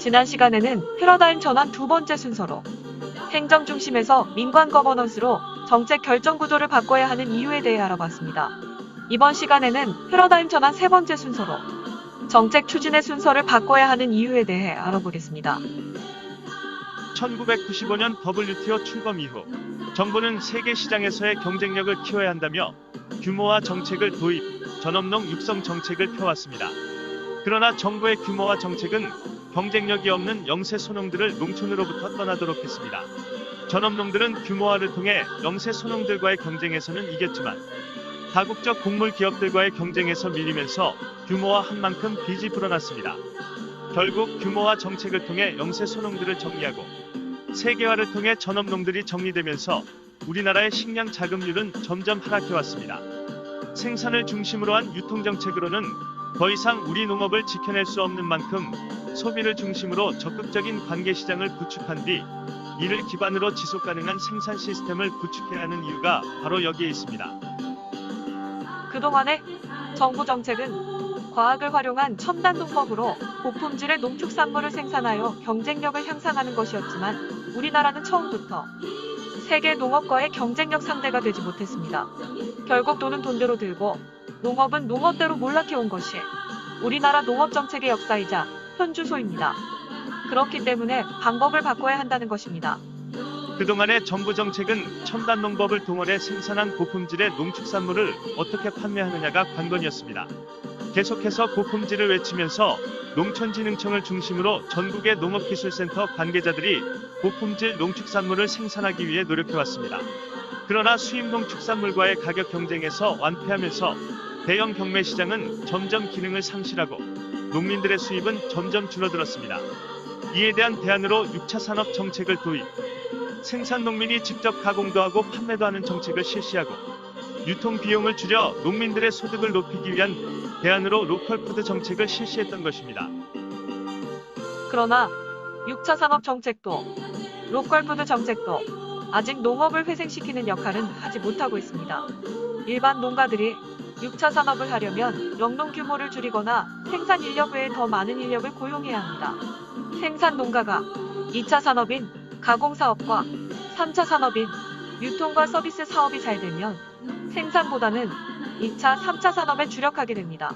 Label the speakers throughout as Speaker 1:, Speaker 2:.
Speaker 1: 지난 시간에는 패러다임 전환 두 번째 순서로 행정 중심에서 민관 거버넌스로 정책 결정 구조를 바꿔야 하는 이유에 대해 알아봤습니다. 이번 시간에는 패러다임 전환 세 번째 순서로 정책 추진의 순서를 바꿔야 하는 이유에 대해 알아보겠습니다.
Speaker 2: 1995년 WTO 출범 이후 정부는 세계 시장에서의 경쟁력을 키워야 한다며 규모화 정책을 도입, 전업농 육성 정책을 펴왔습니다. 그러나 정부의 규모화 정책은 경쟁력이 없는 영세 소농들을 농촌으로부터 떠나도록 했습니다. 전업농들은 규모화를 통해 영세 소농들과의 경쟁에서는 이겼지만 다국적 곡물 기업들과의 경쟁에서 밀리면서 규모화한 만큼 빚이 불어났습니다. 결국 규모화 정책을 통해 영세 소농들을 정리하고 세계화를 통해 전업농들이 정리되면서 우리나라의 식량 자급률은 점점 하락해왔습니다. 생산을 중심으로 한 유통정책으로는 더 이상 우리 농업을 지켜낼 수 없는 만큼 소비를 중심으로 적극적인 관계시장을 구축한 뒤 이를 기반으로 지속가능한 생산 시스템을 구축해야 하는 이유가 바로 여기에 있습니다.
Speaker 1: 그동안의 정부 정책은 과학을 활용한 첨단 농법으로 고품질의 농축산물을 생산하여 경쟁력을 향상하는 것이었지만 우리나라는 처음부터 세계 농업과의 경쟁력 상대가 되지 못했습니다. 결국 돈은 돈대로 들고 농업은 농업대로 몰락해온 것이 우리나라 농업 정책의 역사이자 현주소입니다. 그렇기 때문에 방법을 바꿔야 한다는 것입니다.
Speaker 2: 그동안의 정부 정책은 첨단 농법을 동원해 생산한 고품질의 농축산물을 어떻게 판매하느냐가 관건이었습니다. 계속해서 고품질을 외치면서 농촌진흥청을 중심으로 전국의 농업기술센터 관계자들이 고품질 농축산물을 생산하기 위해 노력해왔습니다. 그러나 수입 농축산물과의 가격 경쟁에서 완패하면서 대형 경매 시장은 점점 기능을 상실하고 농민들의 수입은 점점 줄어들었습니다. 이에 대한 대안으로 6차 산업 정책을 도입, 생산 농민이 직접 가공도 하고 판매도 하는 정책을 실시하고 유통 비용을 줄여 농민들의 소득을 높이기 위한 대안으로 로컬푸드 정책을 실시했던 것입니다.
Speaker 1: 그러나 6차 산업 정책도 로컬푸드 정책도 아직 농업을 회생시키는 역할은 하지 못하고 있습니다. 일반 농가들이 6차 산업을 하려면 영농 규모를 줄이거나 생산 인력 외에 더 많은 인력을 고용해야 합니다. 생산 농가가 2차 산업인 가공사업과 3차 산업인 유통과 서비스 사업이 잘 되면 생산보다는 2차, 3차 산업에 주력하게 됩니다.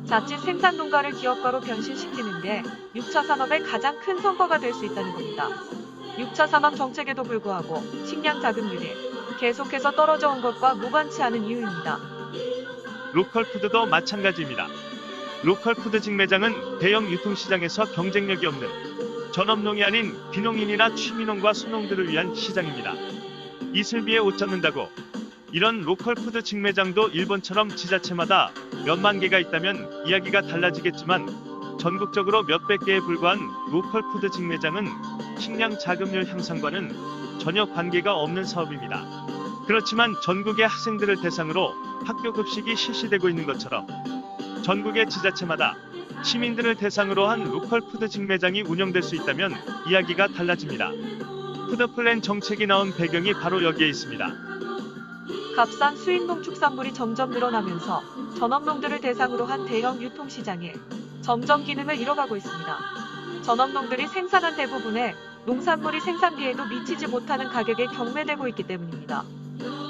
Speaker 1: 자칫 생산 농가를 기업가로 변신시키는 게 6차 산업의 가장 큰 성과가 될 수 있다는 겁니다. 6차 산업 정책에도 불구하고 식량 자급률이 계속해서 떨어져 온 것과 무관치 않은 이유입니다.
Speaker 2: 로컬푸드도 마찬가지입니다. 로컬푸드 직매장은 대형 유통시장에서 경쟁력이 없는 전업농이 아닌 비농인이나 취미농과 소농들을 위한 시장입니다. 이슬비에 옷 젖는다고 이런 로컬푸드 직매장도 일본처럼 지자체마다 몇만 개가 있다면 이야기가 달라지겠지만 전국적으로 몇백 개에 불과한 로컬푸드 직매장은 식량 자급률 향상과는 전혀 관계가 없는 사업입니다. 그렇지만 전국의 학생들을 대상으로 학교 급식이 실시되고 있는 것처럼 전국의 지자체마다 시민들을 대상으로 한 로컬푸드 직매장이 운영될 수 있다면 이야기가 달라집니다. 푸드플랜 정책이 나온 배경이 바로 여기에 있습니다.
Speaker 1: 값싼 수입 농축산물이 점점 늘어나면서 전업농들을 대상으로 한 대형 유통시장이 점점 기능을 잃어가고 있습니다. 전업농들이 생산한 대부분의 농산물이 생산비에도 미치지 못하는 가격에 경매되고 있기 때문입니다.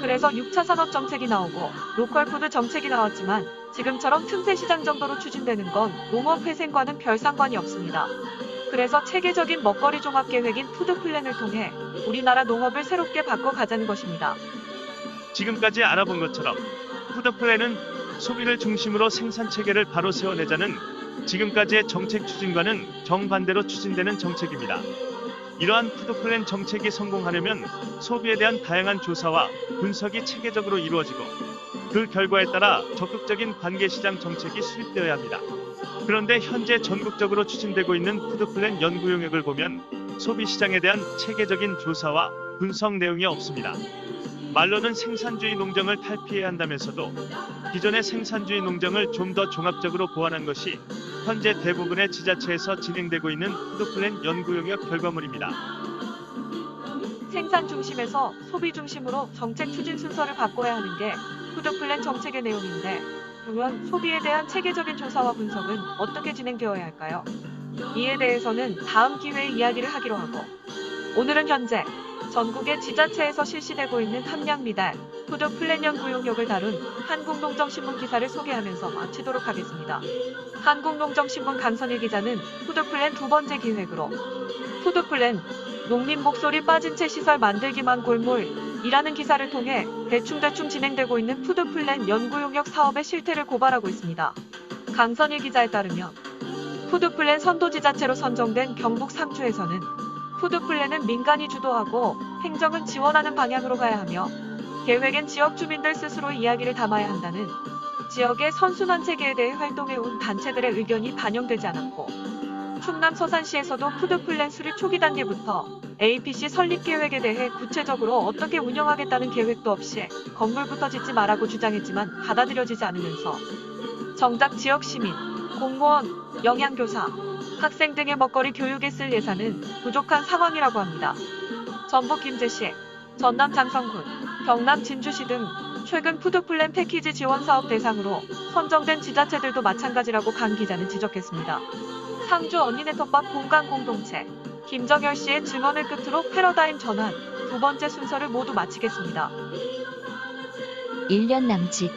Speaker 1: 그래서 6차 산업 정책이 나오고 로컬푸드 정책이 나왔지만 지금처럼 틈새 시장 정도로 추진되는 건 농업 회생과는 별 상관이 없습니다. 그래서 체계적인 먹거리 종합 계획인 푸드플랜을 통해 우리나라 농업을 새롭게 바꿔가자는 것입니다.
Speaker 2: 지금까지 알아본 것처럼 푸드플랜은 소비를 중심으로 생산체계를 바로 세워내자는 지금까지의 정책 추진과는 정반대로 추진되는 정책입니다. 이러한 푸드플랜 정책이 성공하려면 소비에 대한 다양한 조사와 분석이 체계적으로 이루어지고 그 결과에 따라 적극적인 관계시장 정책이 수립되어야 합니다. 그런데 현재 전국적으로 추진되고 있는 푸드플랜 연구 용역을 보면 소비시장에 대한 체계적인 조사와 분석 내용이 없습니다. 말로는 생산주의 농정을 탈피해야 한다면서도 기존의 생산주의 농정을 좀 더 종합적으로 보완한 것이 현재 대부분의 지자체에서 진행되고 있는 푸드플랜 연구 용역 결과물입니다.
Speaker 1: 생산 중심에서 소비 중심으로 정책 추진 순서를 바꿔야 하는 게 푸드플랜 정책의 내용인데 그러면 소비에 대한 체계적인 조사와 분석은 어떻게 진행되어야 할까요? 이에 대해서는 다음 기회에 이야기를 하기로 하고, 오늘은 현재 전국의 지자체에서 실시되고 있는 함량 미달 푸드플랜 연구용역을 다룬 한국농정신문 기사를 소개하면서 마치도록 하겠습니다. 한국농정신문 강선일 기자는 푸드플랜 두 번째 기획으로 푸드플랜 농민 목소리 빠진 채 시설 만들기만 골몰이라는 기사를 통해 대충대충 진행되고 있는 푸드플랜 연구용역 사업의 실태를 고발하고 있습니다. 강선일 기자에 따르면 푸드플랜 선도지자체로 선정된 경북 상주에서는 푸드플랜은 민간이 주도하고 행정은 지원하는 방향으로 가야 하며 계획엔 지역 주민들 스스로 이야기를 담아야 한다는 지역의 선순환 체계에 대해 활동해온 단체들의 의견이 반영되지 않았고, 충남 서산시에서도 푸드플랜 수립 초기 단계부터 APC 설립 계획에 대해 구체적으로 어떻게 운영하겠다는 계획도 없이 건물부터 짓지 말라고 주장했지만 받아들여지지 않으면서 정작 지역 시민, 공무원, 영양교사, 학생 등의 먹거리 교육에 쓸 예산은 부족한 상황이라고 합니다. 전북 김제시, 전남 장성군, 경남 진주시 등 최근 푸드플랜 패키지 지원 사업 대상으로 선정된 지자체들도 마찬가지라고 강 기자는 지적했습니다. 상주 언니네톱밥 공간 공동체, 김정열 씨의 증언을 끝으로 패러다임 전환 두 번째 순서를 모두 마치겠습니다.
Speaker 3: 1년 남짓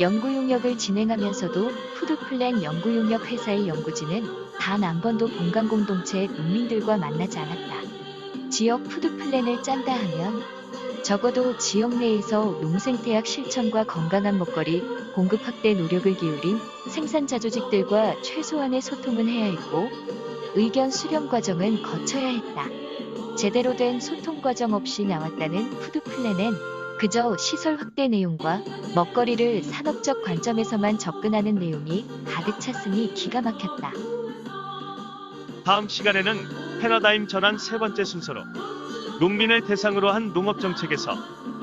Speaker 3: 연구용역을 진행하면서도 푸드플랜 연구용역 회사의 연구진은 단 한 번도 본관 공동체의 농민들과 만나지 않았다. 지역 푸드플랜을 짠다 하면 적어도 지역 내에서 농생태약 실천과 건강한 먹거리 공급 확대 노력을 기울인 생산자 조직들과 최소한의 소통은 해야 했고, 의견 수렴 과정은 거쳐야 했다. 제대로 된 소통 과정 없이 나왔다는 푸드플랜은 그저 시설 확대 내용과 먹거리를 산업적 관점에서만 접근하는 내용이 가득 찼으니 기가 막혔다.
Speaker 2: 다음 시간에는 패러다임 전환 세 번째 순서로 농민을 대상으로 한 농업정책에서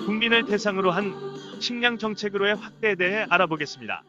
Speaker 2: 국민을 대상으로 한 식량정책으로의 확대에 대해 알아보겠습니다.